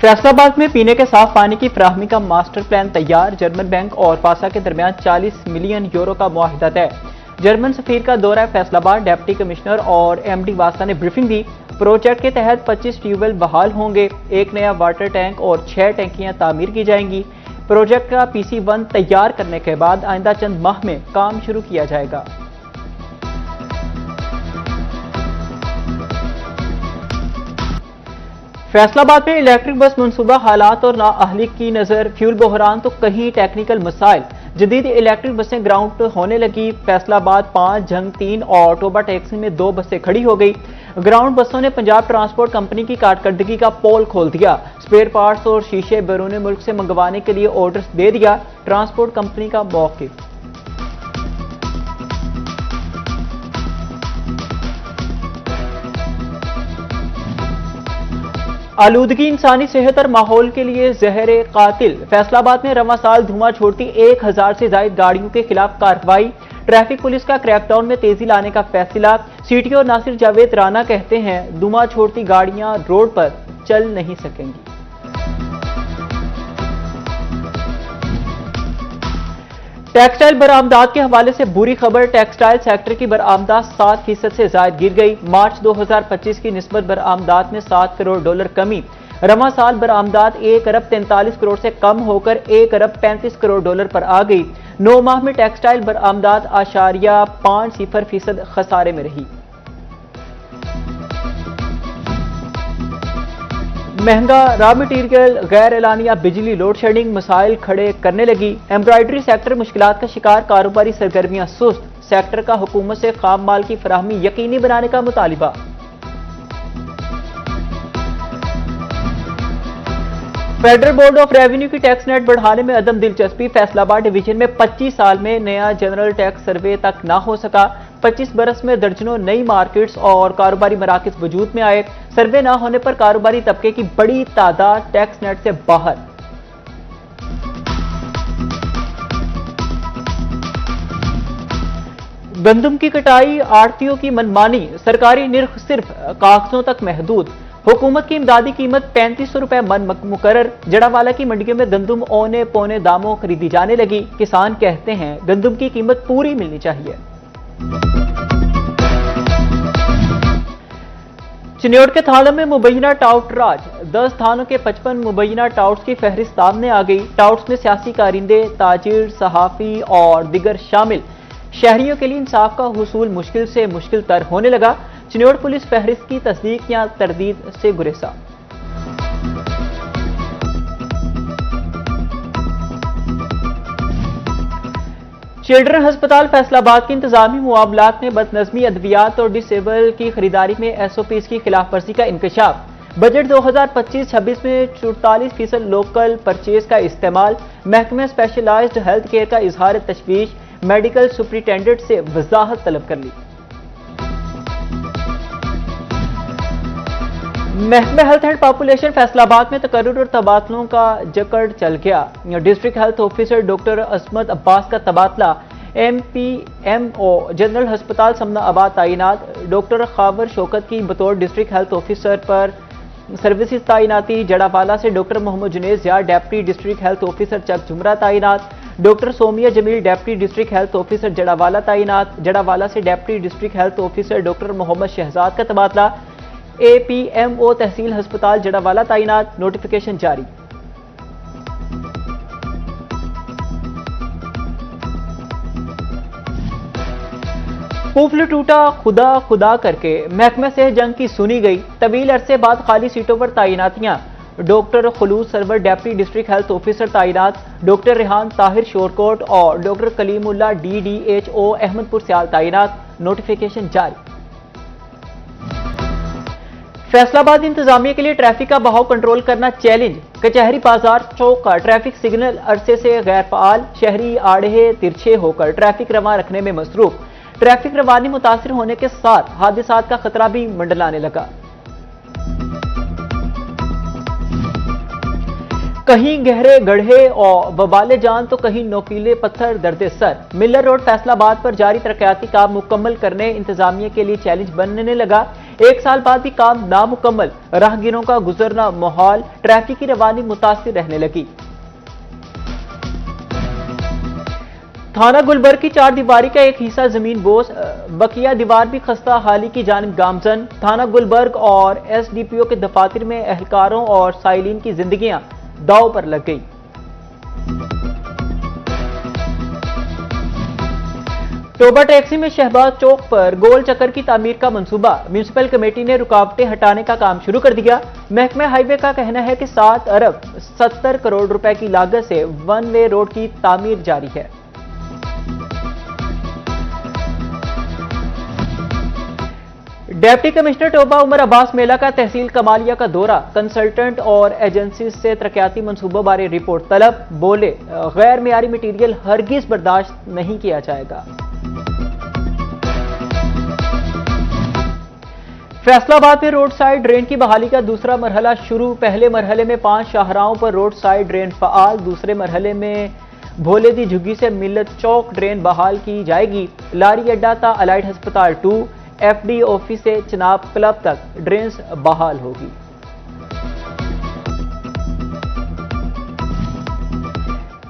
फैसलाबाद में पीने के साफ पानी की फराहमी का मास्टर प्लान तैयार। जर्मन बैंक और पासा के दरमियान 40 मिलियन यूरो का मुआहिदा तय। जर्मन सफीर का दौरा फैसलाबाद, डिप्टी कमिश्नर और एमडी वासा ने ब्रीफिंग दी। प्रोजेक्ट के तहत 25 ट्यूबवेल बहाल होंगे, एक नया वाटर टैंक और 6 टैंकियां तामीर की जाएंगी। प्रोजेक्ट का PC1 तैयार करने के बाद आइंदा चंद माह में काम शुरू किया जाएगा। फैसलाबाद में इलेक्ट्रिक बस मंसूबा हालात और नाअहली की नजर, फ्यूल बहरान तो कहीं टेक्निकल मसाइल। जदीद इलेक्ट्रिक बसें ग्राउंड होने लगी। फैसलाबाद 5, जंग 3 और टोबा टैक्सी में 2 बसें खड़ी हो गई। ग्राउंड बसों ने पंजाब ट्रांसपोर्ट कंपनी की कारकर्दगी का पोल खोल दिया। स्पेयर पार्ट्स और शीशे बैरून मुल्क से मंगवाने के लिए ऑर्डर्स दे दिया। ट्रांसपोर्ट कंपनी का मौक़िफ़। आलूदगी इंसानी सेहत और माहौल के लिए जहर कातिल। फैसलाबाद में रवां साल धुआं छोड़ती 1000 से ज्यादा गाड़ियों के खिलाफ कार्रवाई। ट्रैफिक पुलिस का क्रैकडाउन में तेजी लाने का फैसला। CTO नासिर जावेद राना कहते हैं, धुआं छोड़ती गाड़ियां रोड पर चल नहीं सकेंगी। टेक्सटाइल बरामदात के हवाले से बुरी खबर। टेक्सटाइल सेक्टर की बरामदात 7% से ज्यादा गिर गई। मार्च 2025 की निस्बत बरामदात में $7 करोड़ कमी। रवां साल बरामदात 1 अरब 43 करोड़ से कम होकर $1 अरब 35 करोड़ पर आ गई। 9 माह में टेक्सटाइल बरामदात 0.50% खसारे में रही। महंगा रॉ मटीरियल, गैर एलानिया बिजली, लोड शेडिंग मसाइल खड़े करने लगी। एम्ब्रॉयडरी सेक्टर मुश्किलात का शिकार, कारोबारी सरगर्मियां सुस्त। सेक्टर का हुकूमत से खाम माल की फराहमी यकीनी बनाने का मुतालिबा। फेडरल बोर्ड ऑफ रेवेन्यू की टैक्स नेट बढ़ाने में अदम दिलचस्पी। फैसलाबाद डिवीजन में 25 साल में नया जनरल टैक्स सर्वे तक ना हो सका। 25 बरस में दर्जनों नई मार्केट्स और कारोबारी मराकज वजूद में आए। सर्वे ना होने पर कारोबारी तबके की बड़ी तादाद टैक्स नेट से बाहर। गंदम की कटाई, आड़तियों की मनमानी, सरकारी निर्ख सिर्फ कागजों तक महदूद। हुकूमत की इमदादी कीमत 3500 रुपए मन मुकर्रर। जड़ावाला की मंडियों में गंदम औने पौने दामों खरीदी जाने लगी। किसान कहते हैं, गंदम की कीमत पूरी मिलनी चाहिए। चिन्योट के थानों में मुबैना टाउट राज। 10 थानों के 55 मुबैना टाउट्स की फहरिस्त सामने आ गई। टाउट्स में सियासी कारिंदे, ताजिर, सहाफी और दिगर शामिल। शहरियों के लिए इंसाफ का हुसूल मुश्किल से मुश्किल तर होने लगा। चिन्योट पुलिस फहरिस्त की तस्दीक या तरदीद से गुरेसा। चिल्ड्रन अस्पताल फैसलाबाद के इंतजामी मुआमलात में बदनज़मी, अद्वियात और डिसेबल की खरीदारी में SOPs की खिलाफ वर्जी का इंकशाफ। बजट 2025-26 में 44% लोकल परचेज का इस्तेमाल। महकमे स्पेशलाइज्ड हेल्थ केयर का इजहार तशवीश। मेडिकल सुपरिटेंडेंट से वजाहत तलब कर ली। महकमा हेल्थ एंड पॉपुलेशन फैसलाबाद में तकर्रुर और तबादलों का जकड़ चल गया। डिस्ट्रिक्ट हेल्थ ऑफिसर डॉक्टर असमत अब्बास का तबादला। MPMO जनरल अस्पताल समनाबाद तैनात। डॉक्टर खावर शौकत की बतौर डिस्ट्रिक्ट हेल्थ ऑफिसर पर सर्विसेज तैनाती। जड़ावाला से doctor Mohammad Junaid Zia deputy district health officer Chak Jhumra तैनात। Doctor Somia Jamil deputy district health officer Jaranwala तैनात। जड़ावाला से deputy district health officer doctor Mohammad Shahzad का तबादला। APMO तहसील अस्पताल जड़ावाला तैनात। नोटिफिकेशन जारी। कुफल टूटा खुदा खुदा करके, महकमे से जंग की सुनी गई। तवील अरसे बाद खाली सीटों पर तैनातियां। Doctor Khaloos Sarwar deputy district health officer तैनात। डॉक्टर रेहान ताहिर शोरकोट और डॉक्टर कलीमुल्ला DDHO अहमदपुर सियाल तैनात। नोटिफिकेशन जारी। फैसलाबाद इंतजामिया के लिए ट्रैफिक का बहाव कंट्रोल करना चैलेंज। कचहरी बाजार चौक का ट्रैफिक सिग्नल अरसे से गैर फाल। शहरी आड़े तिरछे होकर ट्रैफिक रवा रखने में मसरूफ। ट्रैफिक रवानी मुतासिर होने के साथ हादसात का खतरा भी मंडलाने लगा। कहीं गहरे गड्ढे और वबाले जान तो कहीं नोकीले पत्थर दर्दे सर। मिलर रोड फैसलाबाद पर जारी तरक्याती काम मुकम्मल करने इंतजामिया के लिए चैलेंज बनने लगा। 1 साल बाद भी काम नामुकम्मल, राहगीरों का गुजरना माहौल, ट्रैफिक की रवानी मुतासिर रहने लगी। थाना गुलबर्ग की 4 दीवारी का एक हिस्सा जमीन बोस, बकिया दीवार भी खस्ता हाली की जानिब गामजन। थाना गुलबर्ग और एसडीपीओ के दफातर में एहलकारों और साइलिन की जिंदगियां दांव पर लग गई। टोबा टैक्सी में शहबाज चौक पर गोल चक्कर की तामीर का मंसूबा, म्यूनिसिपल कमेटी ने रुकावटें हटाने का काम शुरू कर दिया। महकमा हाईवे का कहना है कि 7 अरब 70 करोड़ रुपए की लागत से 1 वे रोड की तामीर जारी है। डिप्टी कमिश्नर टोबा उमर अब्बास मेला का तहसील कमालिया का दौरा, कंसल्टेंट और एजेंसी से तरक्याती मंसूबों बारे रिपोर्ट तलब, बोले गैर मियारी मटीरियल हरगिज बर्दाश्त नहीं किया जाएगा। फैसलाबाद में रोड साइड ड्रेन की बहाली का दूसरा मरहला शुरू, पहले मरहले में 5 शाहराहों पर रोड साइड ड्रेन फआल, दूसरे मरहले में भोले दी झुग्गी से मिल्लत चौक ड्रेन बहाल की जाएगी। लारी अड्डा ता अलाइड अस्पताल 2, एफडी ऑफिस से चनाब क्लब तक ड्रेन्स बहाल होगी।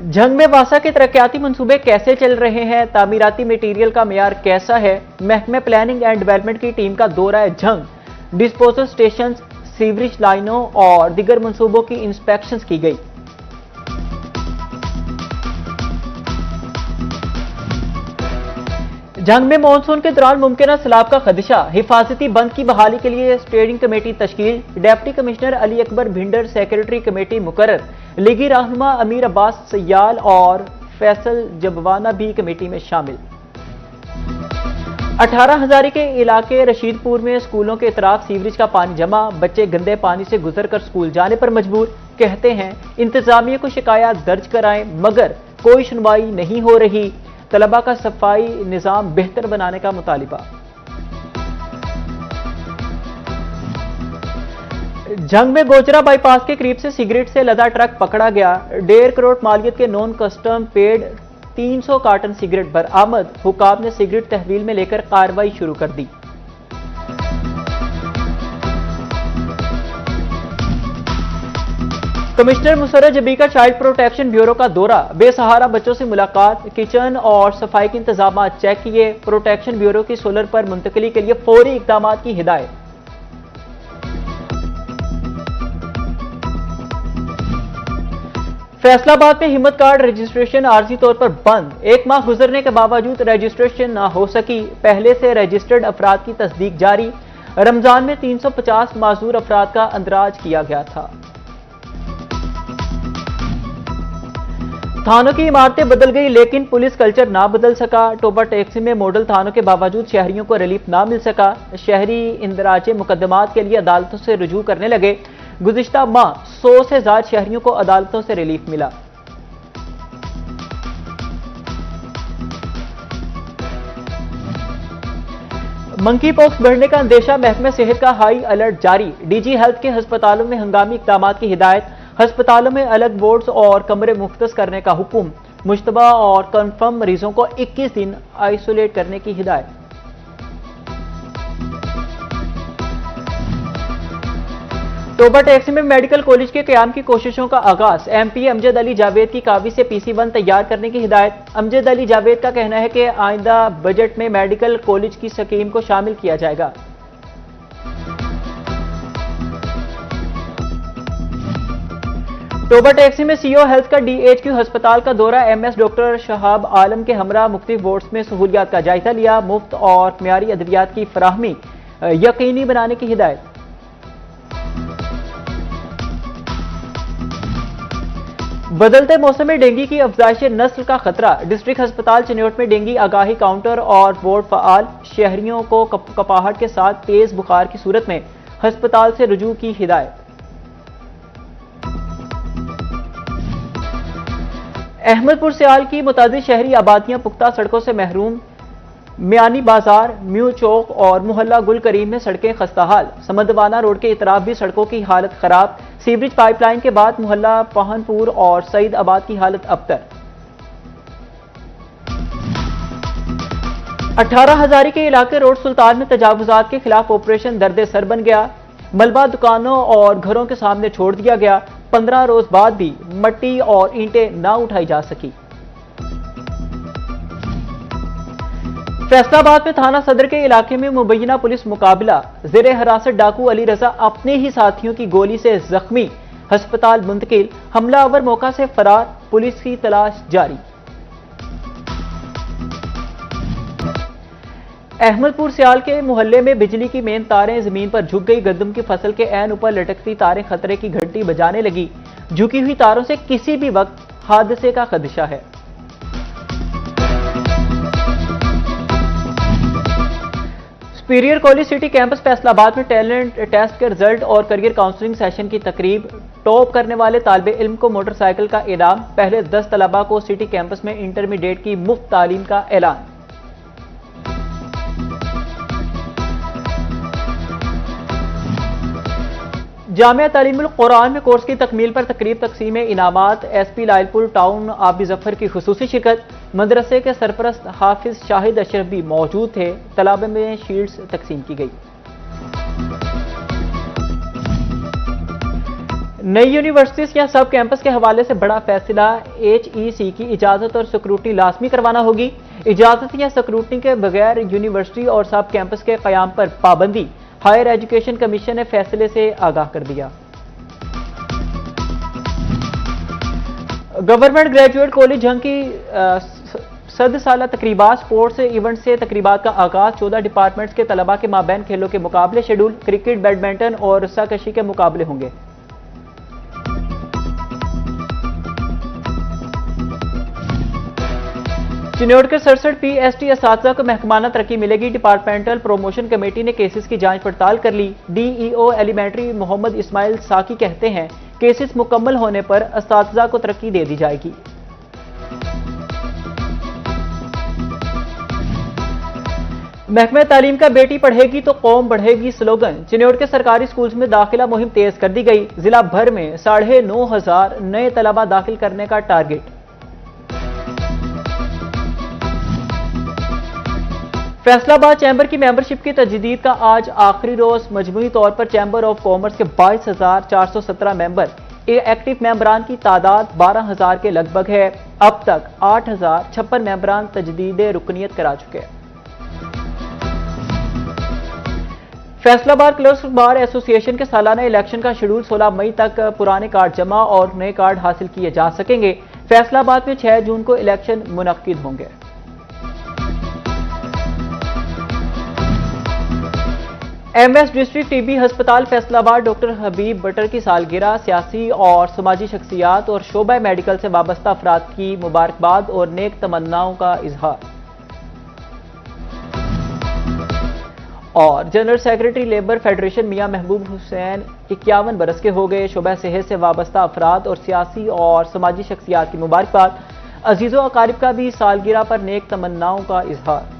जंग में वासा के तरक्याती मंसूबे कैसे चल रहे हैं, तामीराती मटीरियल का मेयार कैसा है। महकमे प्लानिंग एंड डेवलपमेंट की टीम का दौरा है जंग, डिस्पोजल स्टेशन, सीवरेज लाइनों और दीगर मंसूबों की इंस्पेक्शन की गई। जंग में मानसून के दौरान मुमकिन सैलाब का खदशा, हिफाजती बंद की बहाली के लिए स्टेयरिंग कमेटी तश्कील, deputy commissioner Ali Akbar Bhinder secretary committee मुकर्रर, लीगी रहनुमा अमीर अब्बास सयाल और फैसल जबवाना भी कमेटी में शामिल। 18 हजारी के इलाके रशीदपुर में स्कूलों के इतराफ सीवरेज का पानी जमा, बच्चे गंदे पानी से गुजरकर स्कूल जाने पर मजबूर। कहते हैं इंतजामिया को शिकायत दर्ज कराएं मगर कोई सुनवाई नहीं हो रही। तलबा का सफाई निजाम बेहतर बनाने का मुतालिबा। जंग में गोचरा बाईपास के करीब से सिगरेट से लदा ट्रक पकड़ा गया, 1.5 करोड़ मालियत के non custom paid 300 carton cigarette बरामद। हुकाम ने सिगरेट तहवील में लेकर कार्रवाई शुरू कर दी। कमिश्नर मुसर्रत जबी का चाइल्ड प्रोटेक्शन ब्यूरो का दौरा, बेसहारा बच्चों से मुलाकात, किचन और सफाई के इंतजाम चेक किए। प्रोटेक्शन ब्यूरो की सोलर पर मुंतकली के लिए फौरी इकदाम की हिदायत। फैसलाबाद में हिम्मत कार्ड रजिस्ट्रेशन आर्जी तौर पर बंद, 1 माह गुजरने के बावजूद रजिस्ट्रेशन न हो सकी। पहले से रजिस्टर्ड अफराद की तस्दीक जारी। रमजान में 350 माजूर अफराद का अंदराज किया गया था। थानों की इमारतें बदल गई लेकिन पुलिस कल्चर ना बदल सका। टोबा टैक्सी में मॉडल थानों के बावजूद शहरियों को रिलीफ ना मिल सका। शहरी इंदराजे मुकदमात के लिए अदालतों से रुजू करने लगे। गुज़िश्ता माह 100 से ज्यादा शहरियों को अदालतों से रिलीफ मिला। मंकी पॉक्स बढ़ने का अंदेशा, महकमे सेहत का हाई अलर्ट जारी। डीजी हेल्थ के अस्पतालों में हंगामी इक़दाम की हिदायत। अस्पतालों में अलग वार्ड्स और कमरे मुख्तस करने का हुक्म। मुश्तबा और कन्फर्म मरीजों को 21 दिन आइसोलेट करने की हिदायत। टोबा टैक्सी में मेडिकल कॉलेज के क़याम की कोशिशों का आगाज। एमपी अमजद अली जावेद की काबी से PC1 तैयार करने की हिदायत। अमजद अली जावेद का कहना है कि आइंदा बजट में मेडिकल कॉलेज की स्कीम को शामिल किया जाएगा। टोबा टैक्सी में सीओ हेल्थ का DHQ अस्पताल का दौरा। MS डॉक्टर शहाब आलम के हमरा मुख्तलिफ वार्ड्स में सहूलियात का जायजा लिया। मुफ्त और म्यारी अद्वियात की फराहमी यकीनी बनाने की हिदायत। बदलते मौसम में डेंगू की अफजाइश नस्ल का खतरा। डिस्ट्रिक्ट अस्पताल चिन्योट में डेंगू आगाही काउंटर और वार्ड फआल। शहरियों को कपाहट के साथ तेज बुखार की सूरत में अस्पताल से रुजू की हिदायत। अहमदपुर सियाल की मुतादिद शहरी आबादियां पुख्ता सड़कों से महरूम। मियानी बाजार, म्यू चौक और मोहल्ला गुल करीम में सड़कें खस्ताहाल। समदवाना रोड के इतराफ भी सड़कों की हालत खराब। सीवरेज पाइपलाइन के बाद मोहल्ला पहनपुर और सईद आबाद की हालत अबतर। 18 हजारी के इलाके रोड सुल्तान में तजावुजात के खिलाफ ऑपरेशन दर्द सर बन गया। मलबा दुकानों और घरों के सामने छोड़ दिया गया। 15 रोज बाद भी मट्टी और ईंटें ना उठाई जा सकी। फैसलाबाद में थाना सदर के इलाके में मुबैना पुलिस मुकाबला। जेर हिरासत डाकू अली रजा अपने ही साथियों की गोली से जख्मी, अस्पताल मुंतकिल। हमलावर मौका से फरार, पुलिस की तलाश जारी। अहमदपुर सियाल के मोहल्ले में बिजली की मेन तारें जमीन पर झुक गई। गंदम की फसल के ऐन ऊपर लटकती तारें खतरे की घंटी बजाने लगी। झुकी हुई तारों से किसी भी वक्त हादसे का खदशा है। Superior college city campus Faisalabad में टैलेंट टेस्ट के रिजल्ट और करियर काउंसलिंग सेशन की तकरीब। टॉप करने वाले तालिबे इल्म को मोटरसाइकिल का इनाम। पहले 10 तलबा को सिटी कैंपस में इंटरमीडिएट की मुफ्त तालीम का ऐलान। जामिया तालीमुल कुरान में कोर्स की तकमील पर तकरीब तकसीम इनामात। एसपी लायलपुर टाउन आबी जफर की खुसूसी शिरकत। मदरसे के सरपरस्त हाफिज शाहिद अशरफ भी मौजूद थे। तलाबे में शील्ड्स तकसीम की गई। नई यूनिवर्सिटीज या सब कैंपस के हवाले से बड़ा फैसला। HEC की इजाजत और सिक्योरिटी लाजमी करवाना होगी। इजाजत या सिक्योरिटी के बगैर यूनिवर्सिटी और सब कैंपस के कयाम पर पाबंदी। हायर एजुकेशन कमीशन ने फैसले से आगाह कर दिया। गवर्नमेंट ग्रेजुएट कॉलेज जंग की 100 साला तकरीबात स्पोर्ट्स इवेंट से तकरीबात का आगाज। 14 डिपार्टमेंट्स के तलबा के माबैन खेलों के मुकाबले शेड्यूल। क्रिकेट, बैडमिंटन और रस्साकशी के मुकाबले होंगे। चिन्नौर के 67 PST असातिज़ा को महकमाना तरक्की मिलेगी। डिपार्टमेंटल प्रोमोशन कमेटी ने केसेस की जांच पड़ताल कर ली। DEO एलिमेंट्री मोहम्मद इस्माइल साकी कहते हैं केसेस मुकम्मल होने पर असातिज़ा को तरक्की दे दी जाएगी। महकमा तालीम का बेटी पढ़ेगी तो कौम बढ़ेगी स्लोगन। चिन्नौर के सरकारी स्कूल्स में दाखिला मुहिम तेज कर दी गई। जिला भर में 9,500 नए तलबा दाखिल करने का टारगेट। फैसलाबाद चैंबर की मेंबरशिप की तजदीद का आज आखिरी रोज। मजमूई तौर पर चैंबर ऑफ कॉमर्स के 22,417 मेंबर। एक्टिव मेंबरान की तादाद 12,000 के लगभग है। अब तक 8,056 मेंबरान तजदीद रुकनियत करा चुके हैं। फैसलाबाद क्लर्क्स बार एसोसिएशन के सालाना इलेक्शन का शेड्यूल 16 मई तक पुराने कार्ड जमा और नए कार्ड हासिल किए जा सकेंगे। फैसलाबाद में 6 जून को इलेक्शन मुनक्किद होंगे। MS डिस्ट्रिक्ट TB अस्पताल फैसलाबाद डॉक्टर हबीब बटर की सालगिरह। सियासी और समाजी शख्सियात और शोबा मेडिकल से वाबस्ता अफराद की मुबारकबाद और नेक तमन्नाओं का इजहार। और जनरल सेक्रेटरी लेबर फेडरेशन मियां महबूब हुसैन 51 बरस के हो गए। शोबा सेहत से वाबस्ता अफराद और सियासी और समाजी शख्सियात की मुबारकबाद। अजीजों अकारिब का भी सालगिरह पर नेक तमन्नाओं का इजहार।